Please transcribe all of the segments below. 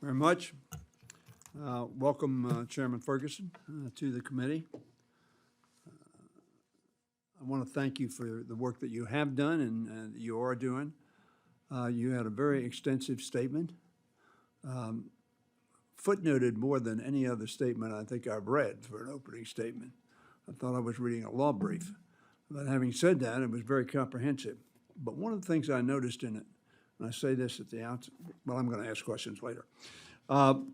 Very much. Welcome, Chairman Ferguson, to the committee. I want to thank you for the work that you have done and you are doing. You had a very extensive statement, footnoted more than any other statement I think I've read for an opening statement. I thought I was reading a law brief. But having said that, it was very comprehensive. But one of the things I noticed in it, and I say this at the outset, well, I'm going to ask questions later. I'm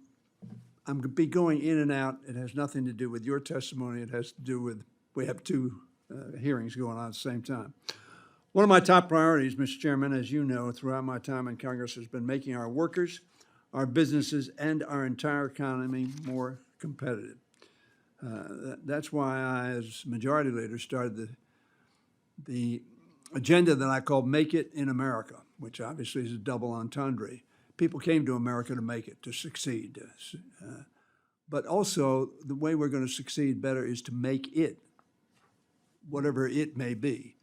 going to be going in and out. It has nothing to do with your testimony. It has to do with, we have two hearings going on at the same time. One of my top priorities, Mr. Chairman, as you know, throughout my time in Congress has been making our workers, our businesses, and our entire economy more competitive. That's why I, as Majority Leader, started the agenda that I called Make It in America, which obviously is a double entendre. People came to America to make it, to succeed. But also, the way we're going to succeed better is to make it, whatever it may be,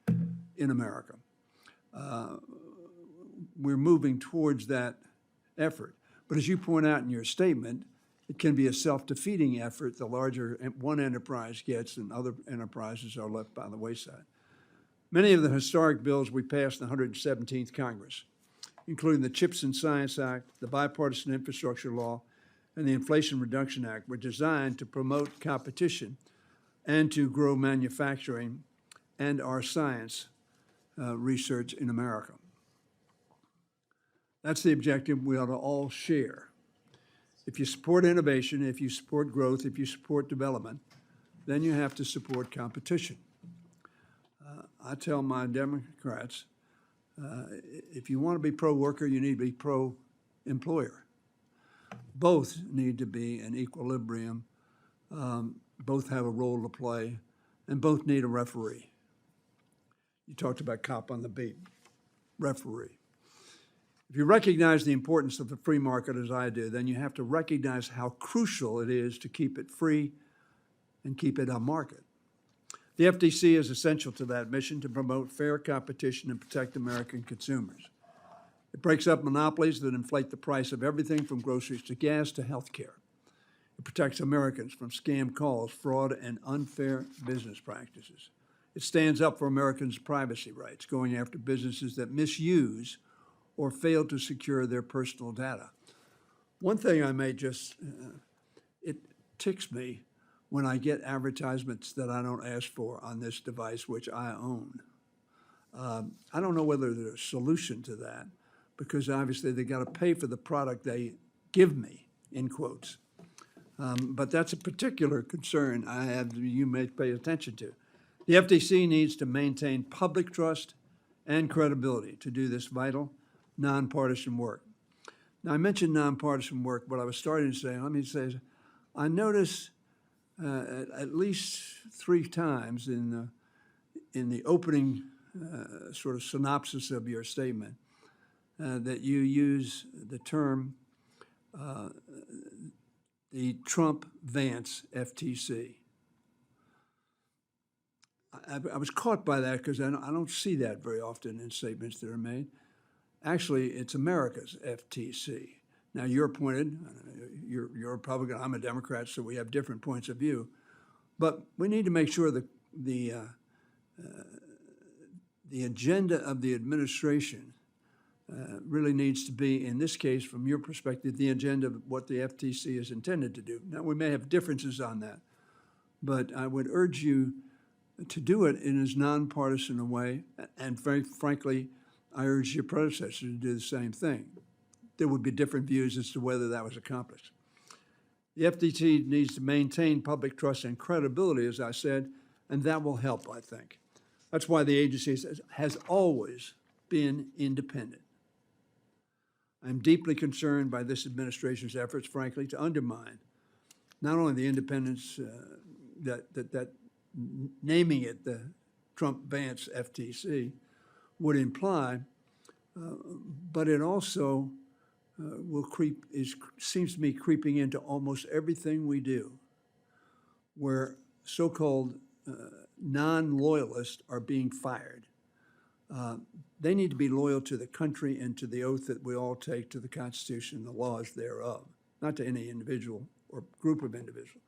in America. We're moving towards that effort. But as you point out in your statement, it can be a self-defeating effort the larger one enterprise gets and other enterprises are left by the wayside. Many of the historic bills we passed in the 117th Congress, including the CHIPS and Science Act, the Bipartisan Infrastructure Law, and the Inflation Reduction Act, were designed to promote competition and to grow manufacturing and our science research in America. That's the objective we ought to all share. If you support innovation, if you support growth, if you support development, then you have to support competition. I tell my Democrats, if you want to be pro-worker, you need to be pro-employer. Both need to be in equilibrium. Both have a role to play, and both need a referee. You talked about cop on the beat, referee. If you recognize the importance of the free market as I do, then you have to recognize how crucial it is to keep it free and keep it a market. The FTC is essential to that mission to promote fair competition and protect American consumers. It breaks up monopolies that inflate the price of everything from groceries to gas to health care. It protects Americans from scam calls, fraud, and unfair business practices. It stands up for Americans' privacy rights, going after businesses that misuse or fail to secure their personal data. One thing I may just, it ticks me when I get advertisements that I don't ask for on this device, which I own. I don't know whether there's a solution to that, because obviously they got to pay for the product they give me, in quotes. But that's a particular concern I have you may pay attention to. The FTC needs to maintain public trust and credibility to do this vital, nonpartisan work. Now, I mentioned nonpartisan work, but I was starting to say, let me say, I noticed at least 3 times in the opening sort of synopsis of your statement that you use the term the Trump-Vance FTC. I was caught by that because I don't see that very often in statements that are made. Actually, it's America's FTC. Now, you're appointed, you're a Republican, I'm a Democrat, so we have different points of view. But we need to make sure that the agenda of the administration really needs to be, in this case, from your perspective, the agenda of what the FTC is intended to do. Now, we may have differences on that, but I would urge you to do it in as nonpartisan a way, and very frankly, I urge your predecessors to do the same thing. There would be different views as to whether that was accomplished. The FTC needs to maintain public trust and credibility, as I said, and that will help, I think. That's why the agency has always been independent. I'm deeply concerned by this administration's efforts, frankly, to undermine not only the independence that naming it the Trump-Vance FTC would imply, but it also seems to me creeping into almost everything we do, where so-called non-loyalists are being fired. They need to be loyal to the country and to the oath that we all take to the Constitution and the laws thereof. not to any individual or group of individuals.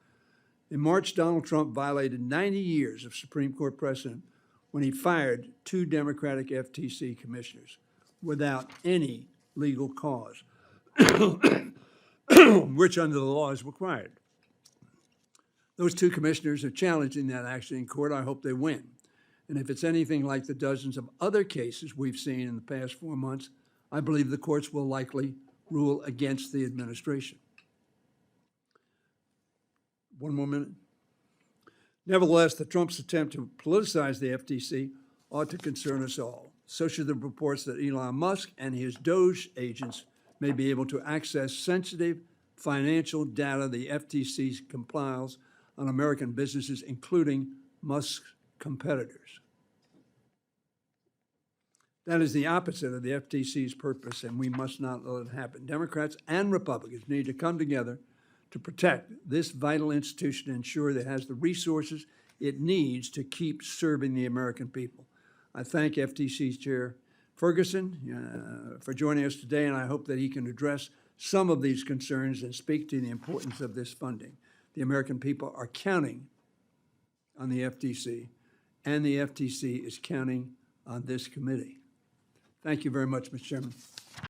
In March, Donald Trump violated 90 years of Supreme Court precedent when he fired 2 Democratic FTC commissioners without any legal cause, which under the law is required. Those 2 commissioners are challenging that action in court. I hope they win. And if it's anything like the dozens of other cases we've seen in the past 4 months, I believe the courts will likely rule against the administration. One more minute. Nevertheless, the Trump's attempt to politicize the FTC ought to concern us all. So should the reports that Elon Musk and his Doge agents may be able to access sensitive financial data the FTC compiles on American businesses, including Musk's competitors. That is the opposite of the FTC's purpose, and we must not let it happen. Democrats and Republicans need to come together to protect this vital institution and ensure that it has the resources it needs to keep serving the American people. I thank FTC's Chair Ferguson for joining us today, and I hope that he can address some of these concerns and speak to the importance of this funding. The American people are counting on the FTC, and the FTC is counting on this committee. Thank you very much, Mr. Chairman.